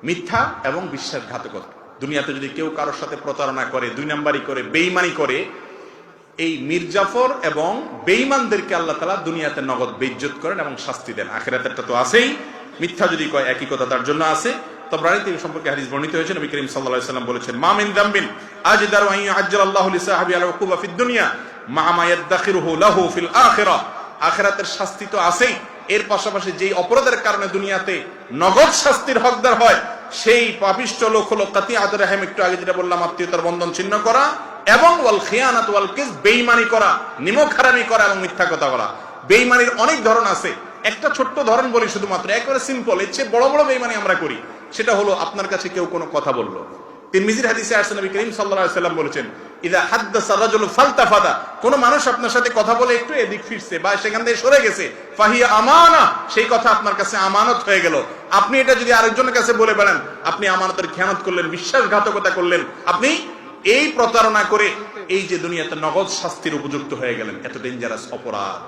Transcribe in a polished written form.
মিথ্যা এবং বিশ্বাসঘাতকতা। দুনিয়াতে যদি কেউ কারোর সাথে প্রতারণা করে, 2 নাম্বারি করে, বেঈমানি করে, এই মির্জাফর এবং বেঈমানদেরকে আল্লাহ তাআলা দুনিয়াতে নগদ বেইজ্জত করেন এবং শাস্তি দেন। আখিরাতেরটা তো আছেই, মিথ্যা যদি কয় একই কথা তার জন্য আছে। তাবরানীতে এই সম্পর্কে হাদিস বর্ণিত হয়েছে, নবী করিম সাল্লাল্লাহু আলাইহি ওয়াসাল্লাম বলেছেন, মা মিন যামবিন আজদারু আন ইউআজ্জালাল্লাহু লিসাহিবি আল উকুবা ফিদ দুনিয়া মা মা ইয়াদখিরুহু লাহু ফিল আখিরাহ। আখিরাতের শাস্তি তো আছেই, এর পাশাপাশি যেই অপরাধের কারণে দুনিয়াতে নগদ শাস্তির হকদার হয়, সেই পাপিষ্ঠ লোক হলো কাতিআতুর রাহিম, একটু আগে যেটা বললাম, আত্মীয়তার বন্ধন ছিন্ন করা, এবং ওয়াল খিয়ানাত ওয়াল কিযব, বেঈমানি করা, নিমক হারামি করা এবং মিথ্যা কথা বলা। বেঈমানির অনেক ধরন আছে, একটা ছোট্ট ধরন বলি শুধুমাত্র, একেবারে সিম্পল। এর চেয়ে বড় বড় বেঈমানি আমরা করি। সেটা হলো, আপনার কাছে কেউ কোনো কথা বললো, তিরমিজির হাদিসে আসছে, নবী করিম সাল্লাল্লাহু আলাইহি ওয়াসাল্লাম বলেছেন, ইযা হাদাসা রাজুলু ফালতাফাদা, কোন মানুষ আপনার সাথে কথা বলে একটু এদিক ফিরছে বা সেখান থেকে সরে গেছে, ফাহিয়া আমানা, সেই কথা আপনার কাছে আমানত হয়ে গেল। আপনি এটা যদি আরেকজনের কাছে বলে বেড়ান, আপনি আমানতের খেয়ানত করলেন, বিশ্বাসঘাতকতা করলেন, আপনি এই প্রতারণা করে এই যে দুনিয়াতে নগদ শাস্তির উপযুক্ত হয়ে গেলেন। এত ডেঞ্জারাস অপরাধ।